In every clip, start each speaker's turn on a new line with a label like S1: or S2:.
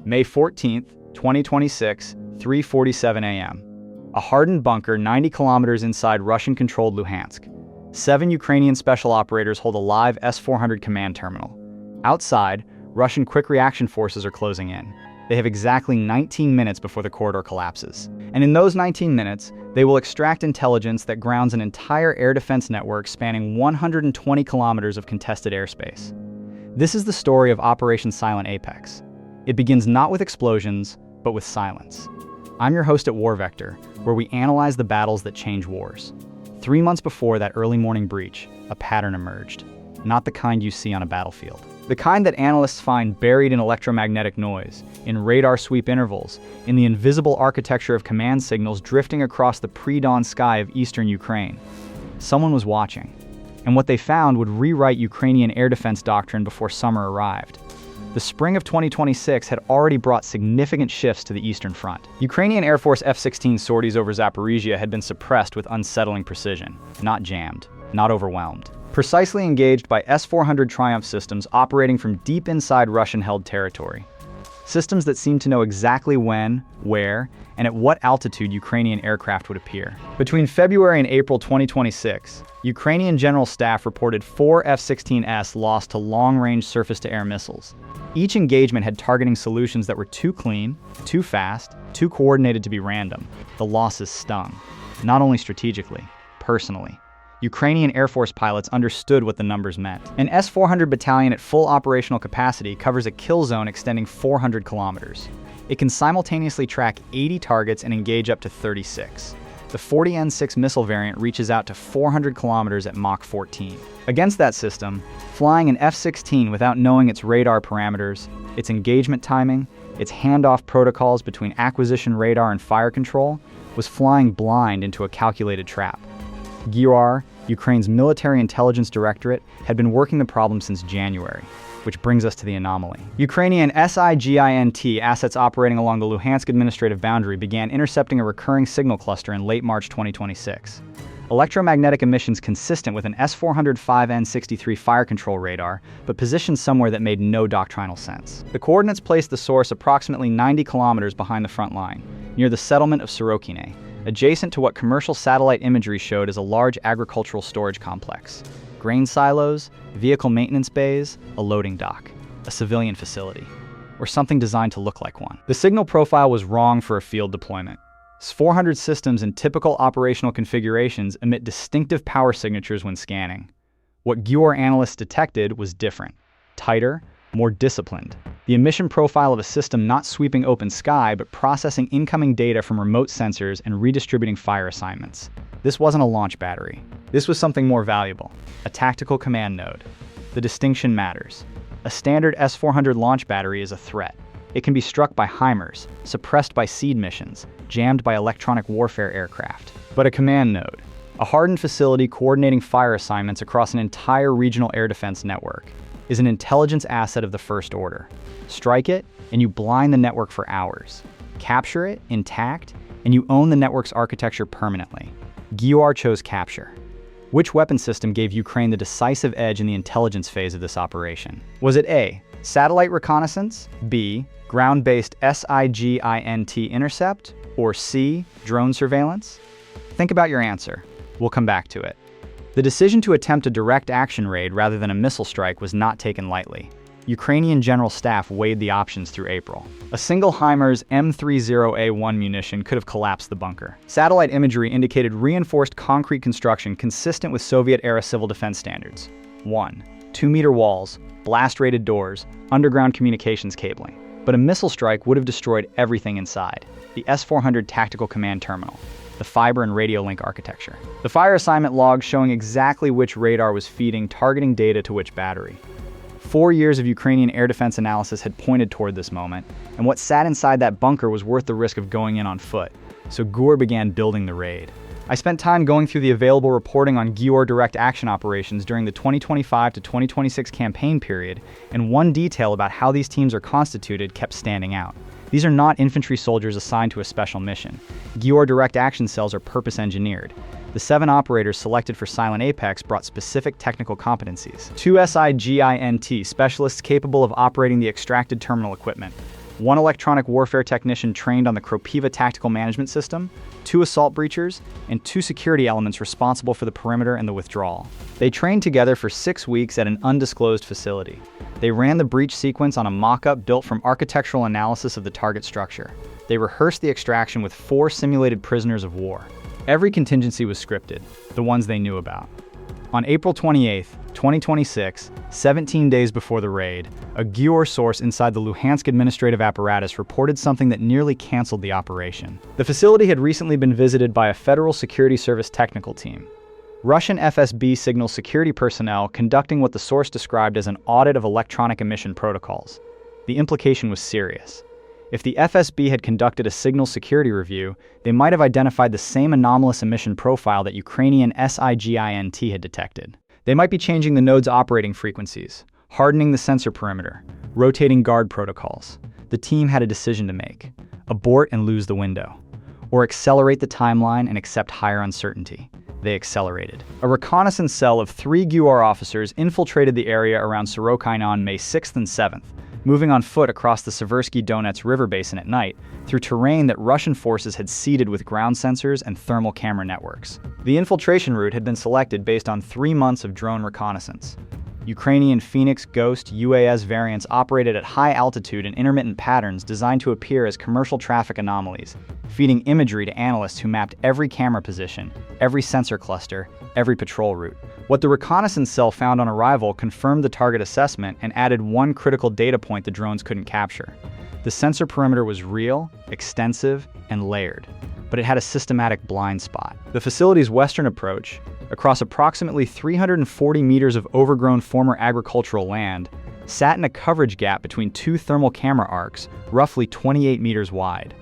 S1: May 14th, 2026, 3:47 a.m. A hardened bunker 90 kilometers inside Russian-controlled Luhansk. 7 Ukrainian special operators hold a live S-400 command terminal. Outside, Russian quick reaction forces are closing in. They have exactly 19 minutes before the corridor collapses. And in those 19 minutes, they will extract intelligence that grounds an entire air defense network spanning 120 kilometers of contested airspace. This is the story of Operation Silent Apex. It begins not with explosions, but with silence. I'm your host at WarVector, where we analyze the battles that change wars. 3 months before that early morning breach, a pattern emerged. Not the kind you see on a battlefield. The kind that analysts find buried in electromagnetic noise, in radar sweep intervals, in the invisible architecture of command signals drifting across the pre-dawn sky of eastern Ukraine. Someone was watching, and what they found would rewrite Ukrainian air defense doctrine before summer arrived. The spring of 2026 had already brought significant shifts to the Eastern Front. Ukrainian Air Force F-16 sorties over Zaporizhzhia had been suppressed with unsettling precision, not jammed, not overwhelmed. Precisely engaged by S-400 Triumph systems operating from deep inside Russian-held territory. Systems that seemed to know exactly when, where, and at what altitude Ukrainian aircraft would appear. Between February and April 2026, Ukrainian General Staff reported 4 F-16S lost to long-range surface-to-air missiles. Each engagement had targeting solutions that were too clean, too fast, too coordinated to be random. The losses stung, not only strategically, personally. Ukrainian Air Force pilots understood what the numbers meant. An S-400 battalion at full operational capacity covers a kill zone extending 400 kilometers. It can simultaneously track 80 targets and engage up to 36. The 40N6 missile variant reaches out to 400 kilometers at Mach 14. Against that system, flying an F-16 without knowing its radar parameters, its engagement timing, its handoff protocols between acquisition radar and fire control, was flying blind into a calculated trap. GUR, Ukraine's Military Intelligence Directorate, had been working the problem since January, which brings us to the anomaly. Ukrainian SIGINT assets operating along the Luhansk administrative boundary began intercepting a recurring signal cluster in late March 2026. Electromagnetic emissions consistent with an S-400 5N63 fire control radar, but positioned somewhere that made no doctrinal sense. The coordinates placed the source approximately 90 kilometers behind the front line, near the settlement of Sorokyne, adjacent to what commercial satellite imagery showed as a large agricultural storage complex. Grain silos, vehicle maintenance bays, a loading dock, a civilian facility, or something designed to look like one. The signal profile was wrong for a field deployment. S-400 systems in typical operational configurations emit distinctive power signatures when scanning. What GUR analysts detected was different, tighter, more disciplined. The emission profile of a system not sweeping open sky, but processing incoming data from remote sensors and redistributing fire assignments. This wasn't a launch battery. This was something more valuable, a tactical command node. The distinction matters. A standard S-400 launch battery is a threat. It can be struck by HIMARS, suppressed by SEAD missions, jammed by electronic warfare aircraft. But a command node, a hardened facility coordinating fire assignments across an entire regional air defense network, is an intelligence asset of the first order. Strike it, and you blind the network for hours. Capture it, intact, and you own the network's architecture permanently. GUR chose capture. Which weapon system gave Ukraine the decisive edge in the intelligence phase of this operation? Was it A, satellite reconnaissance, B, ground-based SIGINT intercept, or C, drone surveillance? Think about your answer. We'll come back to it. The decision to attempt a direct action raid rather than a missile strike was not taken lightly. Ukrainian General Staff weighed the options through April. A single HIMARS M30A1 munition could have collapsed the bunker. Satellite imagery indicated reinforced concrete construction consistent with Soviet-era civil defense standards. 1. 2-meter walls, blast-rated doors, underground communications cabling. But a missile strike would have destroyed everything inside. The S-400 tactical command terminal, the fiber and radio link architecture. The fire assignment logs showing exactly which radar was feeding targeting data to which battery. 4 years of Ukrainian air defense analysis had pointed toward this moment, and what sat inside that bunker was worth the risk of going in on foot, so GUR began building the raid. I spent time going through the available reporting on GUR direct action operations during the 2025 to 2026 campaign period, and one detail about how these teams are constituted kept standing out. These are not infantry soldiers assigned to a special mission. GUR direct action cells are purpose-engineered. The 7 operators selected for Silent Apex brought specific technical competencies. 2 SIGINT specialists capable of operating the extracted terminal equipment. one electronic warfare technician trained on the Kropiva tactical management system, 2 assault breachers, and 2 security elements responsible for the perimeter and the withdrawal. They trained together for 6 weeks at an undisclosed facility. They ran the breach sequence on a mock-up built from architectural analysis of the target structure. They rehearsed the extraction with 4 simulated prisoners of war. Every contingency was scripted, the ones they knew about. On April 28, 2026, 17 days before the raid, a GUR source inside the Luhansk administrative apparatus reported something that nearly canceled the operation. The facility had recently been visited by a Federal Security Service technical team. Russian FSB signals security personnel conducting what the source described as an audit of electronic emission protocols. The implication was serious. If the FSB had conducted a signal security review, they might have identified the same anomalous emission profile that Ukrainian SIGINT had detected. They might be changing the node's operating frequencies, hardening the sensor perimeter, rotating guard protocols. The team had a decision to make: abort and lose the window, or accelerate the timeline and accept higher uncertainty. They accelerated. A reconnaissance cell of 3 GUR officers infiltrated the area around Sorokyne on May 6th and 7th, moving on foot across the Seversky Donets River basin at night through terrain that Russian forces had seeded with ground sensors and thermal camera networks. The infiltration route had been selected based on 3 months of drone reconnaissance. Ukrainian Phoenix Ghost UAS variants operated at high altitude in intermittent patterns designed to appear as commercial traffic anomalies, feeding imagery to analysts who mapped every camera position, every sensor cluster, every patrol route. What the reconnaissance cell found on arrival confirmed the target assessment and added one critical data point the drones couldn't capture. The sensor perimeter was real, extensive, and layered, but it had a systematic blind spot. The facility's western approach, across approximately 340 meters of overgrown former agricultural land, sat in a coverage gap between 2 thermal camera arcs, roughly 28 meters wide.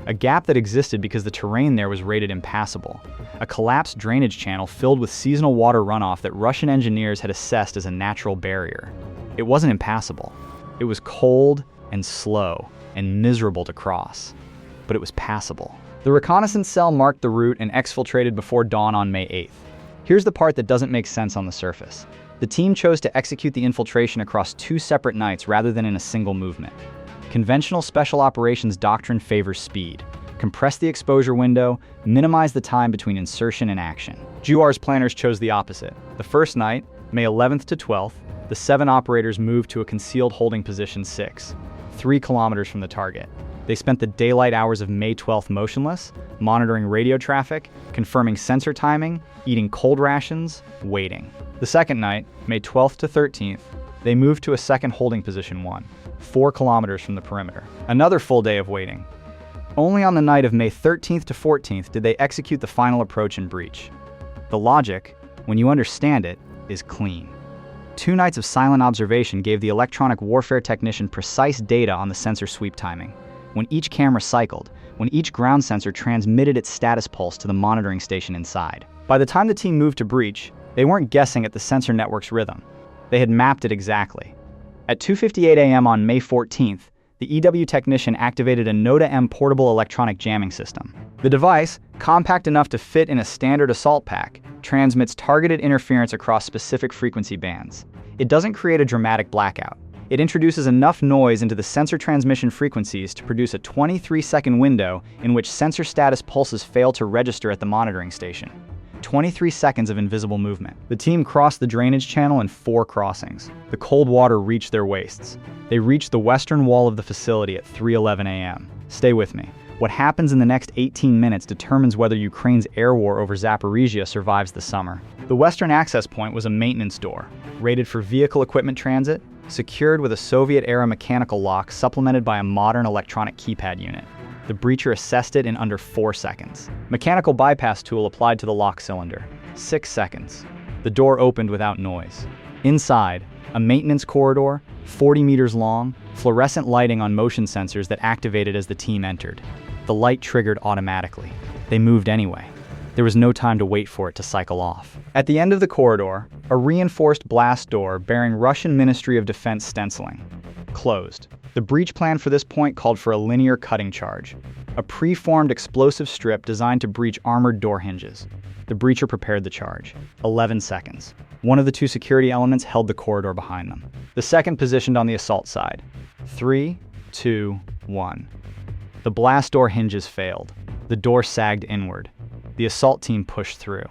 S1: A gap that existed because the terrain there was rated impassable. A collapsed drainage channel filled with seasonal water runoff that Russian engineers had assessed as a natural barrier. It wasn't impassable. It was cold and slow and miserable to cross, but it was passable. The reconnaissance cell marked the route and exfiltrated before dawn on May 8th. Here's the part that doesn't make sense on the surface. The team chose to execute the infiltration across 2 separate nights rather than in a single movement. Conventional special operations doctrine favors speed. Compress the exposure window, minimize the time between insertion and action. GUR's planners chose the opposite. The first night, May 11th to 12th, the 7 operators moved to a concealed holding position 6, 3 kilometers from the target. They spent the daylight hours of May 12th motionless, monitoring radio traffic, confirming sensor timing, eating cold rations, waiting. The second night, May 12th to 13th, they moved to a second holding position 1, 4 kilometers from the perimeter. Another full day of waiting. Only on the night of May 13th to 14th did they execute the final approach and breach. The logic, when you understand it, is clean. 2 nights of silent observation gave the electronic warfare technician precise data on the sensor sweep timing. When each camera cycled, when each ground sensor transmitted its status pulse to the monitoring station inside. By the time the team moved to breach, they weren't guessing at the sensor network's rhythm. They had mapped it exactly. At 2:58 a.m. on May 14th, the EW technician activated a NOTA-M portable electronic jamming system. The device, compact enough to fit in a standard assault pack, transmits targeted interference across specific frequency bands. It doesn't create a dramatic blackout. It introduces enough noise into the sensor transmission frequencies to produce a 23-second window in which sensor status pulses fail to register at the monitoring station. 23 seconds of invisible movement. The team crossed the drainage channel in 4 crossings. The cold water reached their waists. They reached the western wall of the facility at 3:11 a.m. Stay with me. What happens in the next 18 minutes determines whether Ukraine's air war over Zaporizhzhia survives the summer. The western access point was a maintenance door, rated for vehicle equipment transit, secured with a Soviet-era mechanical lock supplemented by a modern electronic keypad unit. The breacher assessed it in under 4 seconds. Mechanical bypass tool applied to the lock cylinder. 6 seconds. The door opened without noise. Inside, a maintenance corridor, 40 meters long, fluorescent lighting on motion sensors that activated as the team entered. The light triggered automatically. They moved anyway. There was no time to wait for it to cycle off. At the end of the corridor, a reinforced blast door bearing Russian Ministry of Defense stenciling. Closed. The breach plan for this point called for a linear cutting charge, a pre-formed explosive strip designed to breach armored door hinges. The breacher prepared the charge. 11 seconds. One of the 2 security elements held the corridor behind them. The second positioned on the assault side. 3, 2, 1. The blast door hinges failed. The door sagged inward. The assault team pushed through.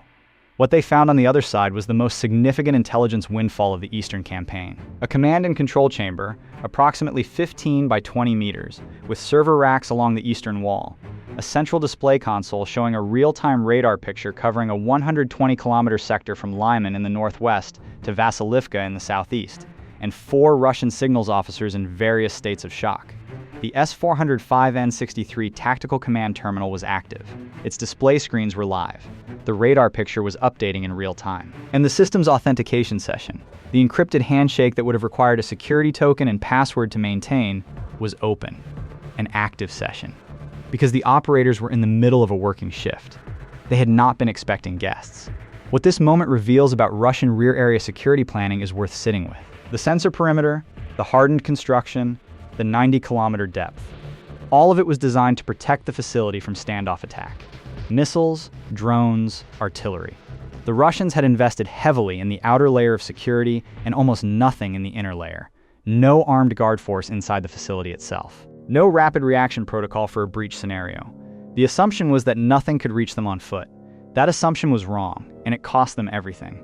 S1: What they found on the other side was the most significant intelligence windfall of the Eastern campaign. A command and control chamber, approximately 15 by 20 meters, with server racks along the eastern wall. A central display console showing a real-time radar picture covering a 120-kilometer sector from Lyman in the northwest to Vasilivka in the southeast, and 4 Russian signals officers in various states of shock. The S-400 5N63 tactical command terminal was active. Its display screens were live. The radar picture was updating in real time. And the system's authentication session, the encrypted handshake that would have required a security token and password to maintain, was open. An active session. Because the operators were in the middle of a working shift. They had not been expecting guests. What this moment reveals about Russian rear area security planning is worth sitting with. The sensor perimeter, the hardened construction, the 90-kilometer depth. All of it was designed to protect the facility from standoff attack. Missiles, drones, artillery. The Russians had invested heavily in the outer layer of security and almost nothing in the inner layer. No armed guard force inside the facility itself. No rapid reaction protocol for a breach scenario. The assumption was that nothing could reach them on foot. That assumption was wrong, and it cost them everything.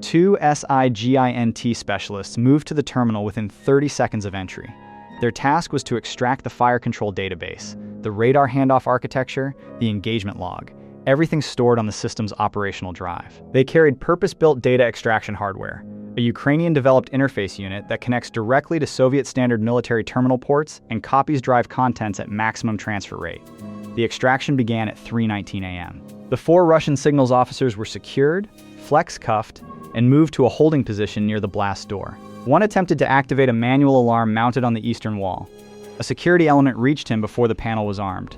S1: 2 SIGINT specialists moved to the terminal within 30 seconds of entry. Their task was to extract the fire control database, the radar handoff architecture, the engagement log, everything stored on the system's operational drive. They carried purpose-built data extraction hardware, a Ukrainian-developed interface unit that connects directly to Soviet-standard military terminal ports and copies drive contents at maximum transfer rate. The extraction began at 3:19 a.m. The 4 Russian signals officers were secured, flex-cuffed, and moved to a holding position near the blast door. One attempted to activate a manual alarm mounted on the eastern wall. A security element reached him before the panel was armed.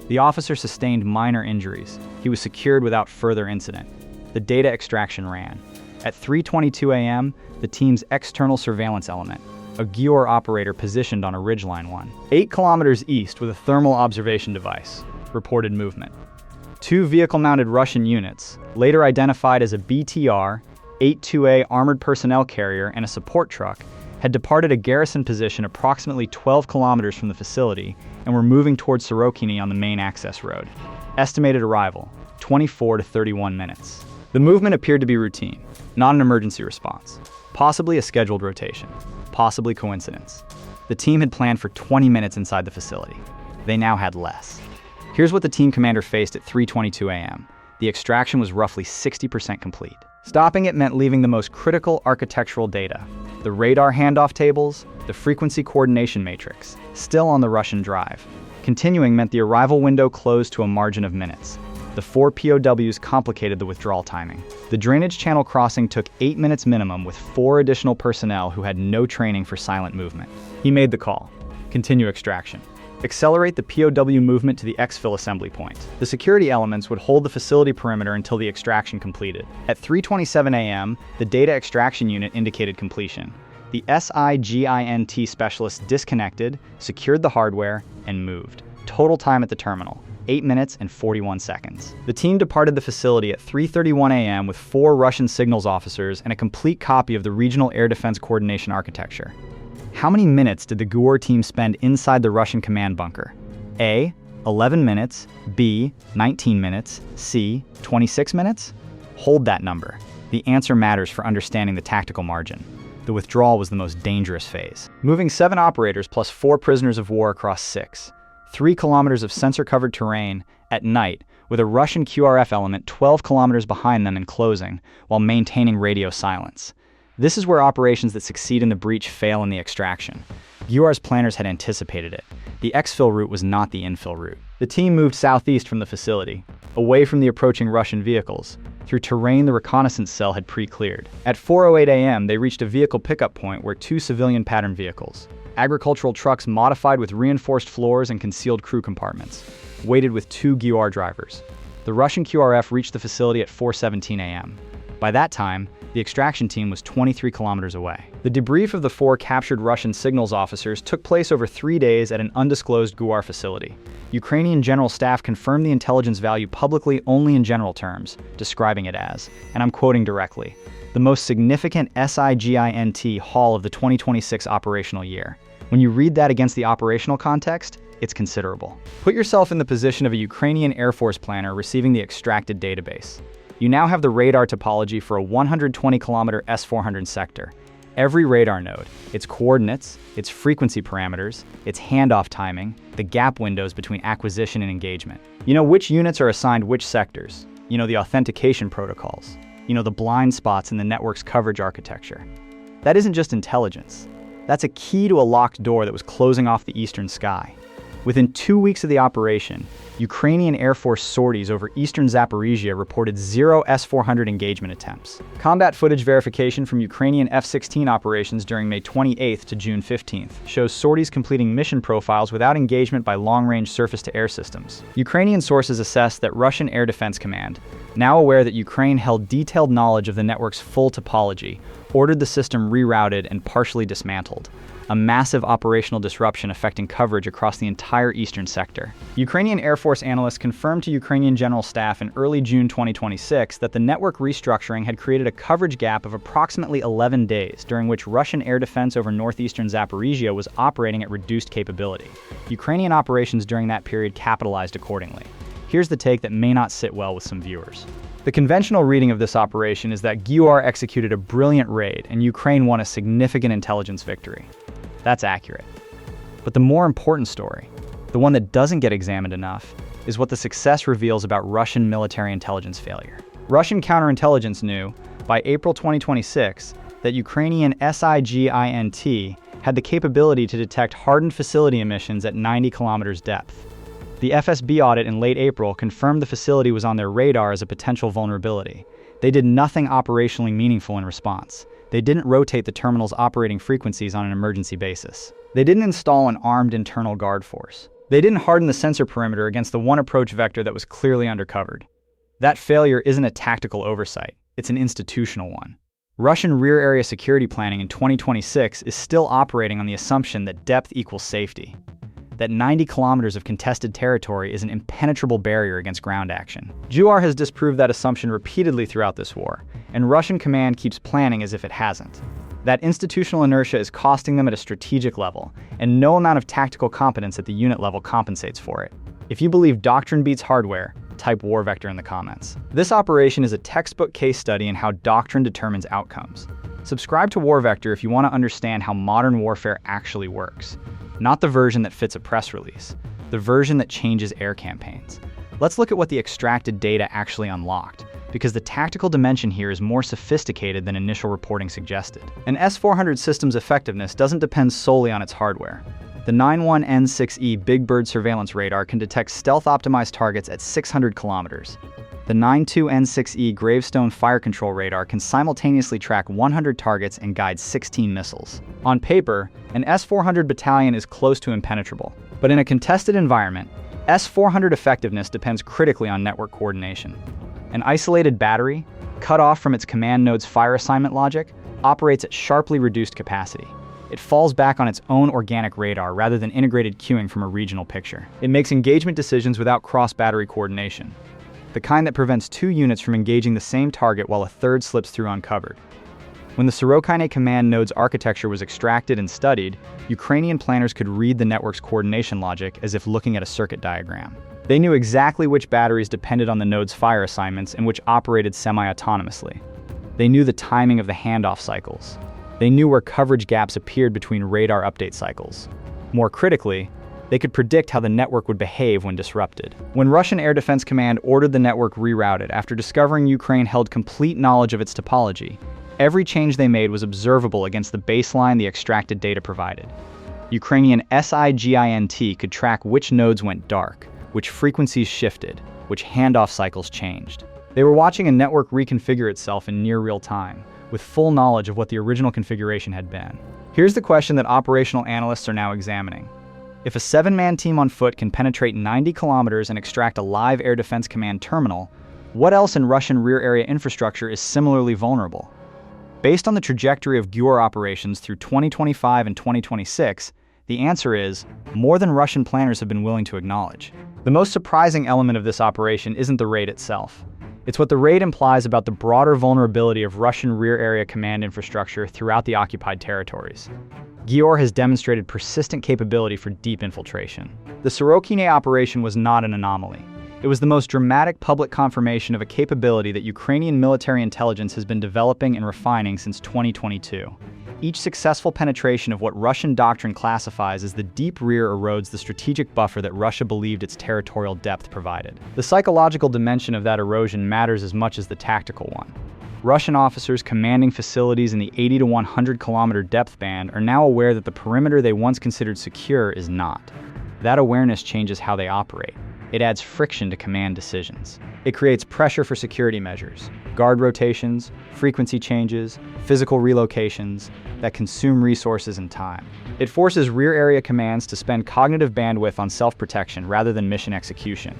S1: The officer sustained minor injuries. He was secured without further incident. The data extraction ran. At 3:22 a.m., the team's external surveillance element, a GUR operator positioned on a ridgeline 8 kilometers east with a thermal observation device, reported movement. 2 vehicle-mounted Russian units, later identified as a BTR, 82A armored personnel carrier and a support truck, had departed a garrison position approximately 12 kilometers from the facility and were moving towards Sorokyne on the main access road. Estimated arrival, 24 to 31 minutes. The movement appeared to be routine, not an emergency response. Possibly a scheduled rotation. Possibly coincidence. The team had planned for 20 minutes inside the facility. They now had less. Here's what the team commander faced at 3:22 a.m. The extraction was roughly 60% complete. Stopping it meant leaving the most critical architectural data, the radar handoff tables, the frequency coordination matrix, still on the Russian drive. Continuing meant the arrival window closed to a margin of minutes. The 4 POWs complicated the withdrawal timing. The drainage channel crossing took 8 minutes minimum with 4 additional personnel who had no training for silent movement. He made the call. Continue extraction. Accelerate the POW movement to the exfil assembly point. The security elements would hold the facility perimeter until the extraction completed. At 3:27 a.m., the data extraction unit indicated completion. The SIGINT specialists disconnected, secured the hardware, and moved. Total time at the terminal, 8 minutes and 41 seconds. The team departed the facility at 3:31 a.m. with 4 Russian signals officers and a complete copy of the Regional Air Defense Coordination Architecture. How many minutes did the GUR team spend inside the Russian command bunker? A, 11 minutes, B, 19 minutes, C, 26 minutes? Hold that number. The answer matters for understanding the tactical margin. The withdrawal was the most dangerous phase. Moving 7 operators plus 4 prisoners of war across 3 kilometers of sensor-covered terrain at night with a Russian QRF element 12 kilometers behind them and closing while maintaining radio silence. This is where operations that succeed in the breach fail in the extraction. GUR's planners had anticipated it. The exfil route was not the infill route. The team moved southeast from the facility, away from the approaching Russian vehicles, through terrain the reconnaissance cell had pre-cleared. At 4:08 a.m., they reached a vehicle pickup point where 2 civilian pattern vehicles, agricultural trucks modified with reinforced floors and concealed crew compartments, waited with 2 GUR drivers. The Russian QRF reached the facility at 4:17 a.m. By that time, the extraction team was 23 kilometers away. The debrief of the 4 captured Russian signals officers took place over 3 days at an undisclosed GUR facility. Ukrainian General Staff confirmed the intelligence value publicly only in general terms, describing it as, and I'm quoting directly, the most significant SIGINT haul of the 2026 operational year. When you read that against the operational context, it's considerable. Put yourself in the position of a Ukrainian Air Force planner receiving the extracted database. You now have the radar topology for a 120-kilometer S-400 sector. Every radar node, its coordinates, its frequency parameters, its handoff timing, the gap windows between acquisition and engagement. You know which units are assigned which sectors. You know the authentication protocols. You know the blind spots in the network's coverage architecture. That isn't just intelligence. That's a key to a locked door that was closing off the eastern sky. Within 2 weeks of the operation, Ukrainian Air Force sorties over eastern Zaporizhzhia reported 0 S-400 engagement attempts. Combat footage verification from Ukrainian F-16 operations during May 28th to June 15th shows sorties completing mission profiles without engagement by long-range surface-to-air systems. Ukrainian sources assess that Russian Air Defense Command, now aware that Ukraine held detailed knowledge of the network's full topology, ordered the system rerouted and partially dismantled, a massive operational disruption affecting coverage across the entire eastern sector. Ukrainian Air Force analysts confirmed to Ukrainian General Staff in early June 2026 that the network restructuring had created a coverage gap of approximately 11 days, during which Russian air defense over northeastern Zaporizhzhia was operating at reduced capability. Ukrainian operations during that period capitalized accordingly. Here's the take that may not sit well with some viewers. The conventional reading of this operation is that GUR executed a brilliant raid and Ukraine won a significant intelligence victory. That's accurate. But the more important story, the one that doesn't get examined enough, is what the success reveals about Russian military intelligence failure. Russian counterintelligence knew, by April 2026, that Ukrainian SIGINT had the capability to detect hardened facility emissions at 90 kilometers depth. The FSB audit in late April confirmed the facility was on their radar as a potential vulnerability. They did nothing operationally meaningful in response. They didn't rotate the terminal's operating frequencies on an emergency basis. They didn't install an armed internal guard force. They didn't harden the sensor perimeter against the one approach vector that was clearly undercovered. That failure isn't a tactical oversight, it's an institutional one. Russian rear area security planning in 2026 is still operating on the assumption that depth equals safety, that 90 kilometers of contested territory is an impenetrable barrier against ground action. GUR has disproved that assumption repeatedly throughout this war, and Russian command keeps planning as if it hasn't. That institutional inertia is costing them at a strategic level, and no amount of tactical competence at the unit level compensates for it. If you believe doctrine beats hardware, type WarVector in the comments. This operation is a textbook case study in how doctrine determines outcomes. Subscribe to WarVector if you want to understand how modern warfare actually works. Not the version that fits a press release, the version that changes air campaigns. Let's look at what the extracted data actually unlocked, because the tactical dimension here is more sophisticated than initial reporting suggested. An S-400 system's effectiveness doesn't depend solely on its hardware. The 91N6E Big Bird surveillance radar can detect stealth-optimized targets at 600 kilometers. The 92N6E Gravestone fire control radar can simultaneously track 100 targets and guide 16 missiles. On paper, an S-400 battalion is close to impenetrable, but in a contested environment, S-400 effectiveness depends critically on network coordination. An isolated battery, cut off from its command node's fire assignment logic, operates at sharply reduced capacity. It falls back on its own organic radar rather than integrated queuing from a regional picture. It makes engagement decisions without cross-battery coordination, the kind that prevents two units from engaging the same target while a third slips through uncovered. When the Sorokyne command node's architecture was extracted and studied, Ukrainian planners could read the network's coordination logic as if looking at a circuit diagram. They knew exactly which batteries depended on the node's fire assignments and which operated semi-autonomously. They knew the timing of the handoff cycles. They knew where coverage gaps appeared between radar update cycles. More critically, they could predict how the network would behave when disrupted. When Russian Air Defense Command ordered the network rerouted after discovering Ukraine held complete knowledge of its topology, every change they made was observable against the baseline the extracted data provided. Ukrainian SIGINT could track which nodes went dark, which frequencies shifted, which handoff cycles changed. They were watching a network reconfigure itself in near real time, with full knowledge of what the original configuration had been. Here's the question that operational analysts are now examining. If a 7-man team on foot can penetrate 90 kilometers and extract a live Air Defense Command terminal, what else in Russian rear area infrastructure is similarly vulnerable? Based on the trajectory of GUR operations through 2025 and 2026, the answer is more than Russian planners have been willing to acknowledge. The most surprising element of this operation isn't the raid itself. It's what the raid implies about the broader vulnerability of Russian rear area command infrastructure throughout the occupied territories. GUR has demonstrated persistent capability for deep infiltration. The Sorokyne operation was not an anomaly. It was the most dramatic public confirmation of a capability that Ukrainian military intelligence has been developing and refining since 2022. Each successful penetration of what Russian doctrine classifies as the deep rear erodes the strategic buffer that Russia believed its territorial depth provided. The psychological dimension of that erosion matters as much as the tactical one. Russian officers commanding facilities in the 80 to 100 kilometer depth band are now aware that the perimeter they once considered secure is not. That awareness changes how they operate. It adds friction to command decisions. It creates pressure for security measures, guard rotations, frequency changes, physical relocations that consume resources and time. It forces rear area commands to spend cognitive bandwidth on self-protection rather than mission execution.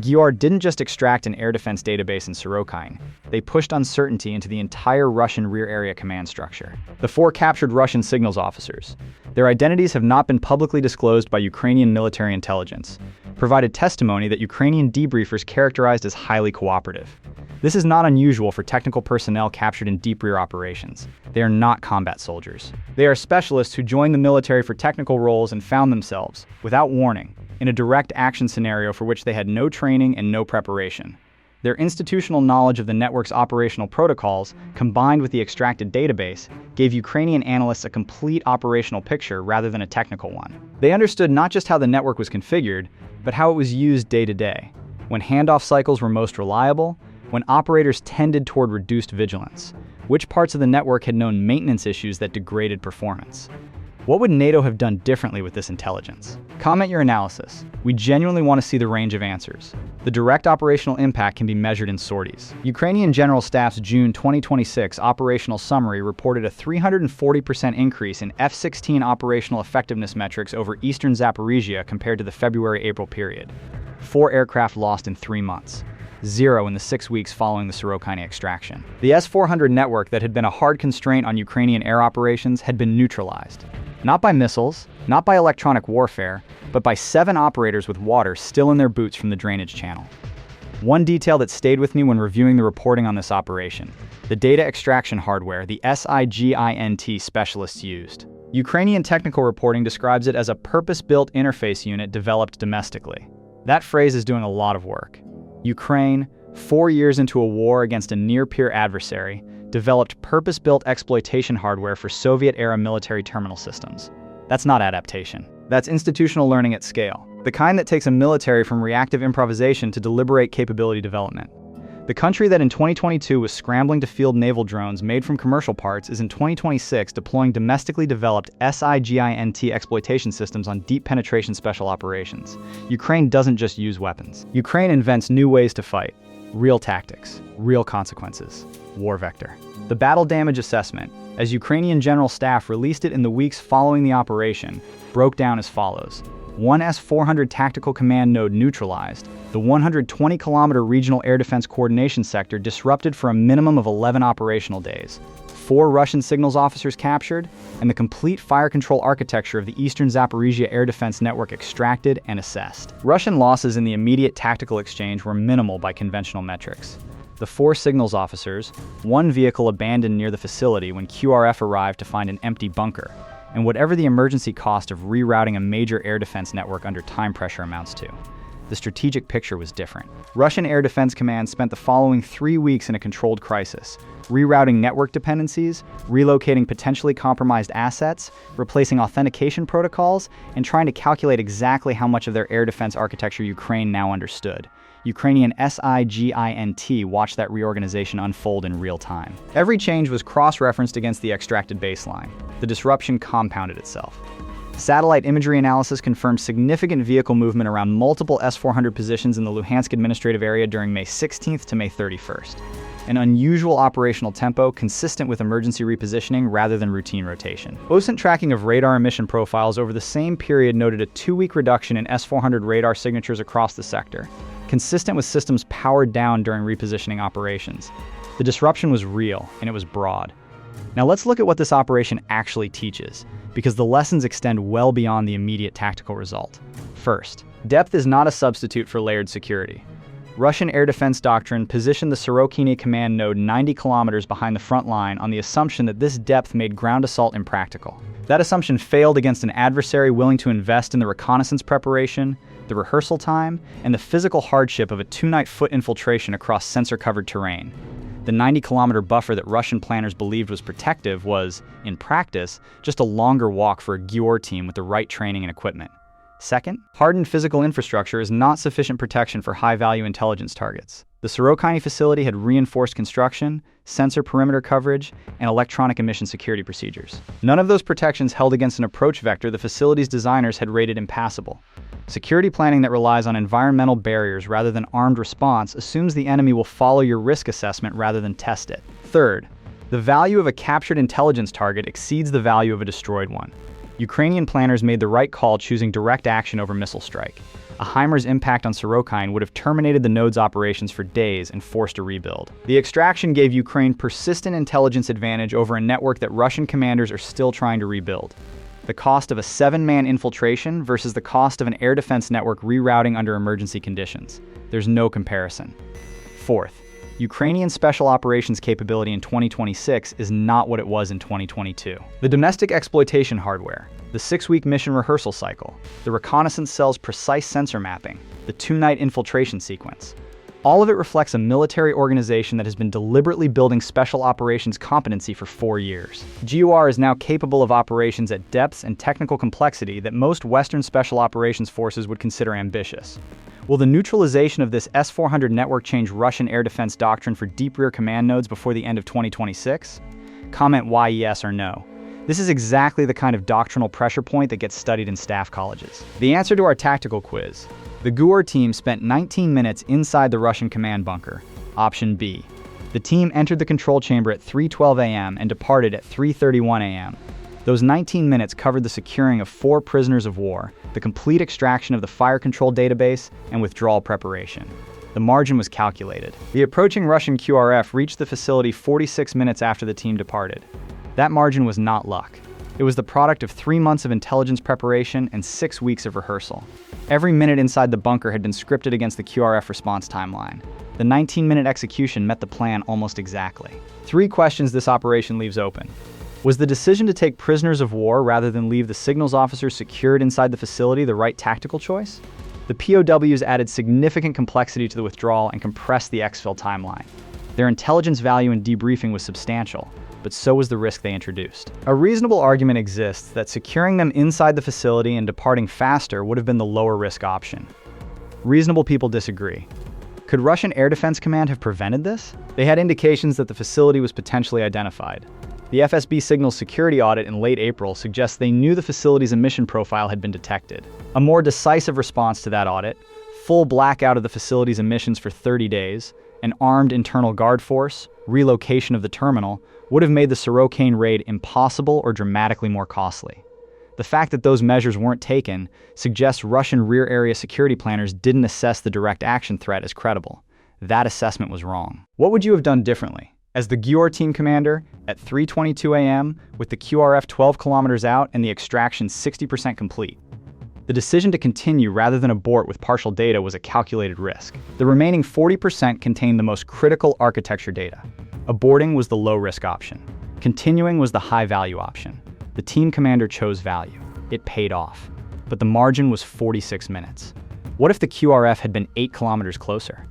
S1: GUR didn't just extract an air defense database in Sorokyne, they pushed uncertainty into the entire Russian rear area command structure. The 4 captured Russian signals officers, their identities have not been publicly disclosed by Ukrainian military intelligence, provided testimony that Ukrainian debriefers characterized as highly cooperative. This is not unusual for technical personnel captured in deep rear operations. They are not combat soldiers. They are specialists who joined the military for technical roles and found themselves, without warning, in a direct action scenario for which they had no training and no preparation. Their institutional knowledge of the network's operational protocols, combined with the extracted database, gave Ukrainian analysts a complete operational picture rather than a technical one. They understood not just how the network was configured, but how it was used day to day, when handoff cycles were most reliable, when operators tended toward reduced vigilance, which parts of the network had known maintenance issues that degraded performance. What would NATO have done differently with this intelligence? Comment your analysis. We genuinely want to see the range of answers. The direct operational impact can be measured in sorties. Ukrainian General Staff's June 2026 operational summary reported a 340% increase in F-16 operational effectiveness metrics over eastern Zaporizhzhia compared to the February-April period. 4 aircraft lost in 3 months. 0 in the 6 weeks following the Sorokyne extraction. The S-400 network that had been a hard constraint on Ukrainian air operations had been neutralized. Not by missiles, not by electronic warfare, but by 7 operators with water still in their boots from the drainage channel. One detail that stayed with me when reviewing the reporting on this operation: the data extraction hardware the SIGINT specialists used. Ukrainian technical reporting describes it as a purpose-built interface unit developed domestically. That phrase is doing a lot of work. Ukraine, 4 years into a war against a near-peer adversary, developed purpose-built exploitation hardware for Soviet-era military terminal systems. That's not adaptation. That's institutional learning at scale, the kind that takes a military from reactive improvisation to deliberate capability development. The country that in 2022 was scrambling to field naval drones made from commercial parts is in 2026 deploying domestically developed SIGINT exploitation systems on deep penetration special operations. Ukraine doesn't just use weapons. Ukraine invents new ways to fight. Real tactics, real consequences. WarVector. The battle damage assessment, as Ukrainian General Staff released it in the weeks following the operation, broke down as follows. 1 S-400 tactical command node neutralized, the 120-kilometer regional air defense coordination sector disrupted for a minimum of 11 operational days, 4 Russian signals officers captured, and the complete fire control architecture of the eastern Zaporizhzhia air defense network extracted and assessed. Russian losses in the immediate tactical exchange were minimal by conventional metrics. The 4 signals officers, 1 vehicle abandoned near the facility when QRF arrived to find an empty bunker, and whatever the emergency cost of rerouting a major air defense network under time pressure amounts to. The strategic picture was different. Russian Air Defense Command spent the following 3 weeks in a controlled crisis, rerouting network dependencies, relocating potentially compromised assets, replacing authentication protocols, and trying to calculate exactly how much of their air defense architecture Ukraine now understood. Ukrainian SIGINT watched that reorganization unfold in real time. Every change was cross-referenced against the extracted baseline. The disruption compounded itself. Satellite imagery analysis confirmed significant vehicle movement around multiple S-400 positions in the Luhansk administrative area during May 16th to May 31st. An unusual operational tempo consistent with emergency repositioning rather than routine rotation. OSINT tracking of radar emission profiles over the same period noted a 2-week reduction in S-400 radar signatures across the sector, consistent with systems powered down during repositioning operations. The disruption was real, and it was broad. Now let's look at what this operation actually teaches, because the lessons extend well beyond the immediate tactical result. First, depth is not a substitute for layered security. Russian air defense doctrine positioned the Sorokyne command node 90 kilometers behind the front line on the assumption that this depth made ground assault impractical. That assumption failed against an adversary willing to invest in the reconnaissance preparation, the rehearsal time, and the physical hardship of a 2-night foot infiltration across sensor-covered terrain. The 90-kilometer buffer that Russian planners believed was protective was, in practice, just a longer walk for a GUR team with the right training and equipment. Second, hardened physical infrastructure is not sufficient protection for high-value intelligence targets. The Sorokyne facility had reinforced construction, sensor perimeter coverage, and electronic emission security procedures. None of those protections held against an approach vector the facility's designers had rated impassable. Security planning that relies on environmental barriers rather than armed response assumes the enemy will follow your risk assessment rather than test it. Third, the value of a captured intelligence target exceeds the value of a destroyed one. Ukrainian planners made the right call choosing direct action over missile strike. A HIMARS impact on Sorokyne would have terminated the node's operations for days and forced a rebuild. The extraction gave Ukraine persistent intelligence advantage over a network that Russian commanders are still trying to rebuild. The cost of a 7-man infiltration versus the cost of an air defense network rerouting under emergency conditions. There's no comparison. Fourth, Ukrainian special operations capability in 2026 is not what it was in 2022. The domestic exploitation hardware, the 6-week mission rehearsal cycle, the reconnaissance cell's precise sensor mapping, the 2-night infiltration sequence. All of it reflects a military organization that has been deliberately building special operations competency for 4 years. GUR is now capable of operations at depths and technical complexity that most Western special operations forces would consider ambitious. Will the neutralization of this S-400 network change Russian air defense doctrine for deep rear command nodes before the end of 2026? Comment why yes or no. This is exactly the kind of doctrinal pressure point that gets studied in staff colleges. The answer to our tactical quiz. The GUR team spent 19 minutes inside the Russian command bunker. Option B. The team entered the control chamber at 3:12 a.m. and departed at 3:31 a.m. Those 19 minutes covered the securing of 4 prisoners of war, the complete extraction of the fire control database, and withdrawal preparation. The margin was calculated. The approaching Russian QRF reached the facility 46 minutes after the team departed. That margin was not luck. It was the product of 3 months of intelligence preparation and 6 weeks of rehearsal. Every minute inside the bunker had been scripted against the QRF response timeline. The 19-minute execution met the plan almost exactly. 3 questions this operation leaves open. Was the decision to take prisoners of war rather than leave the signals officers secured inside the facility the right tactical choice? The POWs added significant complexity to the withdrawal and compressed the exfil timeline. Their intelligence value in debriefing was substantial, but so was the risk they introduced. A reasonable argument exists that securing them inside the facility and departing faster would have been the lower risk option. Reasonable people disagree. Could Russian Air Defense Command have prevented this? They had indications that the facility was potentially identified. The FSB Signals security audit in late April suggests they knew the facility's emission profile had been detected. A more decisive response to that audit, full blackout of the facility's emissions for 30 days, an armed internal guard force, relocation of the terminal, would have made the Sorokyne raid impossible or dramatically more costly. The fact that those measures weren't taken suggests Russian rear area security planners didn't assess the direct action threat as credible. That assessment was wrong. What would you have done differently? As the GUR team commander, at 3:22 a.m., with the QRF 12 kilometers out and the extraction 60% complete. The decision to continue rather than abort with partial data was a calculated risk. The remaining 40% contained the most critical architecture data. Aborting was the low-risk option. Continuing was the high-value option. The team commander chose value. It paid off. But the margin was 46 minutes. What if the QRF had been 8 kilometers closer?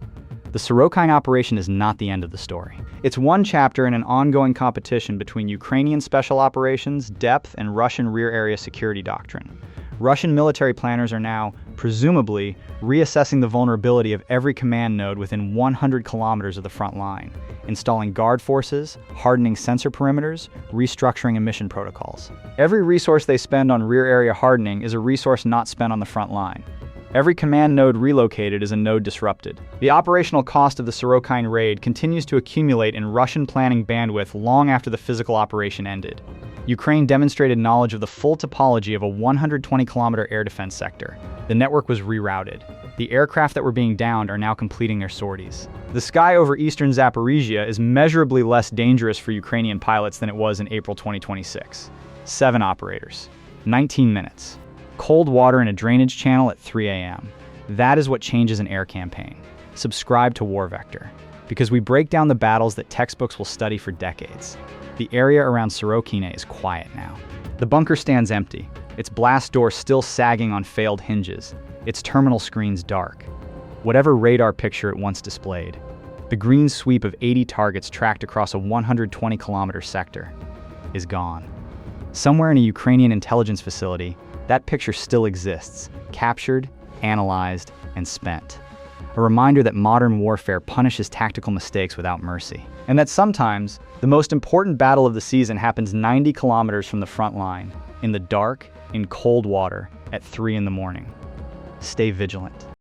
S1: The Sorokyne operation is not the end of the story. It's one chapter in an ongoing competition between Ukrainian special operations, depth, and Russian rear area security doctrine. Russian military planners are now, presumably, reassessing the vulnerability of every command node within 100 kilometers of the front line, installing guard forces, hardening sensor perimeters, restructuring emission protocols. Every resource they spend on rear area hardening is a resource not spent on the front line. Every command node relocated is a node disrupted. The operational cost of the Sorokyne raid continues to accumulate in Russian planning bandwidth long after the physical operation ended. Ukraine demonstrated knowledge of the full topology of a 120-kilometer air defense sector. The network was rerouted. The aircraft that were being downed are now completing their sorties. The sky over eastern Zaporizhzhia is measurably less dangerous for Ukrainian pilots than it was in April 2026. 7 operators. 19 minutes. Cold water in a drainage channel at 3 a.m. That is what changes an air campaign. subscribe to WarVector, because we break down the battles that textbooks will study for decades. The area around Sorokyne is quiet now. The bunker stands empty, its blast door still sagging on failed hinges, its terminal screens dark. Whatever radar picture it once displayed, the green sweep of 80 targets tracked across a 120-kilometer sector, is gone. Somewhere in a Ukrainian intelligence facility, that picture still exists, captured, analyzed, and spent. A reminder that modern warfare punishes tactical mistakes without mercy. And that sometimes, the most important battle of the season happens 90 kilometers from the front line, in the dark, in cold water, at 3 in the morning. Stay vigilant.